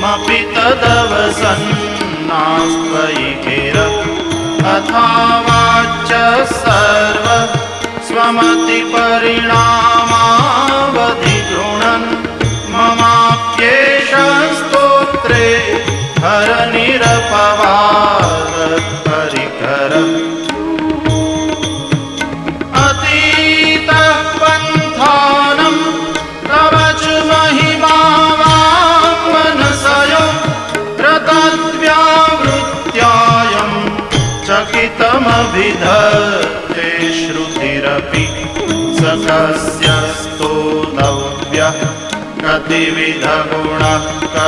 त्वमपि तदवसन्नास्त्वयि गिर अथावाच्य सर्व स्वमतिपरिणामावधि गृह्णन् ममाप्येष स्तोत्रे हरनिरपवाद परिकर अतीतः पन्थानं तव च महिमावाङ्मनसयो रतद्व्यावृत्यायं चकितमभिधत्ते श्रुतिरपि स कस्य स्तोतव्यः कतिविधगुणः